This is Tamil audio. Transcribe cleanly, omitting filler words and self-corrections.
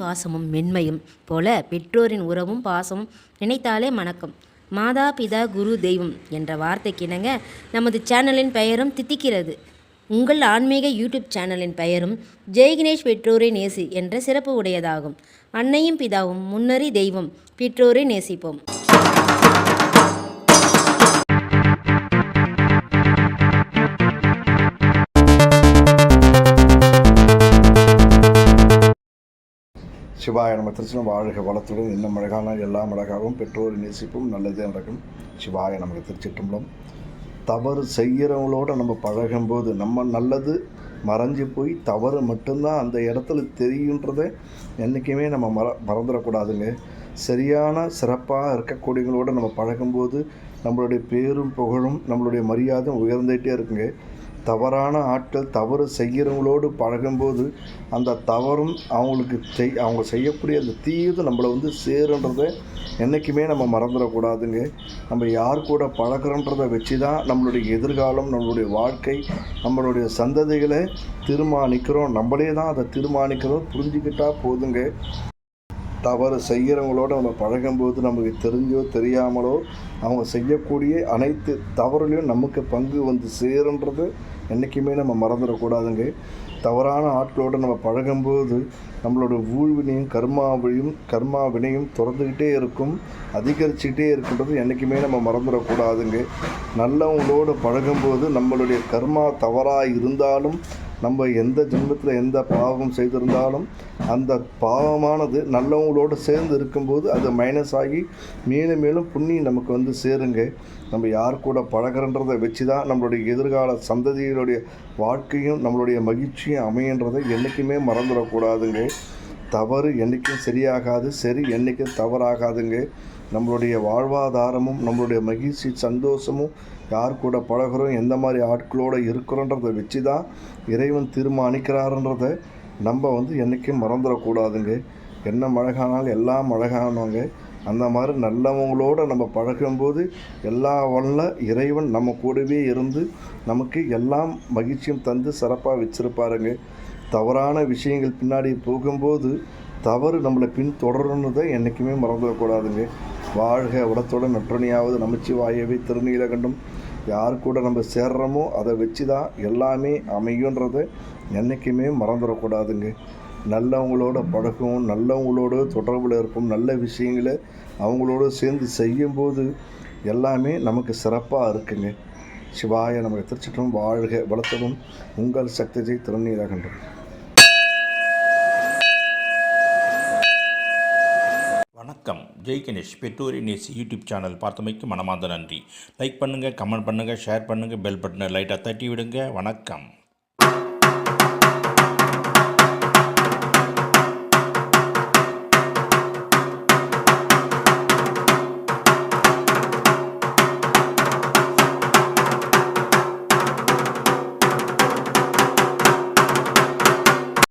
பாசமும் மென்மையும் போல பெற்றோரின் உறவும் பாசமும் நினைத்தாலே மணக்கும். மாதா பிதா குரு தெய்வம் என்ற வார்த்தைக்கு இணங்க நமது சேனலின் பெயரும் தித்திக்கிறது. உங்கள் ஆன்மீக யூடியூப் சேனலின் பெயரும் ஜெய் கணேஷ் பெற்றோரை நேசி என்ற சிறப்பு உடையதாகும். அன்னையும் பிதாவும் முன்னறி தெய்வம், பெற்றோரை நேசிப்போம். சிவாய நம்ம திருச்சினம் வாழ்க வளத்துடன் இன்னும் அழகான எல்லாம் அழகாகவும் பெற்றோரை நேசிப்பும் நல்லதே நடக்கும். சிவாய நமக்கு திருச்சிட்டம்பலம். தவறு செய்கிறவங்களோட நம்ம பழகும்போது நம்ம நல்லது மறைஞ்சி போய் தவறு மட்டும்தான் அந்த இடத்துல தெரியுன்றதை என்றைக்குமே நம்ம மறந்துடக்கூடாதுங்க. சரியான சிறப்பாக இருக்கக்கூடியவங்களோட நம்ம பழகும்போது நம்மளுடைய பேரும் புகழும் நம்மளுடைய மரியாதையும் உயர்ந்துகிட்டே இருக்குங்க. தவறான ஆட்கள் தவறு செய்கிறவங்களோடு பழகும்போது அந்த தவறும் அவங்க செய்யக்கூடிய அந்த தீயதும் நம்மளை சேருன்றதை என்றைக்குமே நம்ம மறந்துடக்கூடாதுங்க. நம்ம யார் கூட பழகிறோன்றதை வச்சு தான் நம்மளுடைய எதிர்காலம், நம்மளுடைய வாழ்க்கை, நம்மளுடைய சந்ததிகளை தீர்மானிக்கிறோம். நம்மளே தான் அதை தீர்மானிக்கிறோம். புரிஞ்சுக்கிட்டால் போதுங்க. தவறு செய்கிறவங்களோட நம்ம பழகும்போது நமக்கு தெரிஞ்சோ தெரியாமலோ அவங்க செய்யக்கூடிய அனைத்து தவறுலையும் நமக்கு பங்கு சேருன்றது என்றைக்குமே நம்ம மறந்துடக்கூடாதுங்க. தவறான ஆட்களோடு நம்ம பழகும்போது நம்மளோட ஊழ்வினையும் கர்மா வினையும் தொடர்ந்துக்கிட்டே இருக்கும், அதிகரிச்சுக்கிட்டே இருக்கின்றது என்றைக்குமே நம்ம மறந்துடக்கூடாதுங்க. நல்லவங்களோடு பழகும்போது நம்மளுடைய கர்மா தவறாக இருந்தாலும் நம்ம எந்த ஜென்மத்தில் எந்த பாவம் செய்திருந்தாலும் அந்த பாவமானது நல்லவங்களோடு சேர்ந்து இருக்கும்போது அது மைனஸ் ஆகி மேலும் மேலும் புண்ணியம் நமக்கு சேருங்க. நம்ம யார் கூட பழகிறன்றதை வச்சு தான் நம்மளுடைய எதிர்கால சந்ததிகளுடைய வாழ்க்கையும் நம்மளுடைய மகிழ்ச்சியும் அமையன்றதை என்றைக்குமே மறந்துடக்கூடாதுங்க. தவறு என்றைக்கும் சரியாகாது, சரி என்றைக்கும் தவறாகாதுங்க. நம்மளுடைய வாழ்வாதாரமும் நம்மளுடைய மகிழ்ச்சி சந்தோஷமும் யார் கூட பழகிறோம், எந்த மாதிரி ஆட்களோடு இருக்கிறோன்றதை வச்சு தான் இறைவன் தீர்மானிக்கிறாருன்றதை நம்ம என்றைக்கும் மறந்துடக்கூடாதுங்க. என்ன அழகானாலும் எல்லாம் அழகானவங்க. அந்த மாதிரி நல்லவங்களோடு நம்ம பழகும்போது எல்லா வல்ல இறைவன் நம்ம கூடவே இருந்து நமக்கு எல்லாம் மகிழ்ச்சியும் தந்து சிறப்பாக வச்சுருப்பாருங்க. தவறான விஷயங்கள் பின்னாடி போகும்போது தவறு நம்மளை பின் தொடரணுன்றதை என்றைக்குமே மறந்துடக்கூடாதுங்க. வாழ்க வளத்துடன் நற்றணியாவது நமச்சிவாயவே திருநீலகண்டம். யார் கூட நம்ம சேர்றோமோ அதை வச்சு தான் எல்லாமே அமையுன்றதை என்றைக்குமே மறந்துடக்கூடாதுங்க. நல்லவங்களோட பழகவும் நல்லவங்களோட தொடர்பில் இருக்கும், நல்ல விஷயங்களை அவங்களோட சேர்ந்து செய்யும்போது எல்லாமே நமக்கு சிறப்பாக இருக்குங்க. சிவாய நமக்கு திருச்சிட்டும். வாழ்க வளத்துடன் உங்கள் சக்தி திருநீலகண்டம். வணக்கம். ஜெய் கணேஷ் பெற்றோரை நேசி யூடியூப் சேனல் பார்த்தமைக்கு மனமார்ந்த நன்றி. லைக் பண்ணுங்கள், கமெண்ட் பண்ணுங்கள், ஷேர் பண்ணுங்கள், பெல் பட்டனை லைட்டாக தட்டி விடுங்க. வணக்கம்.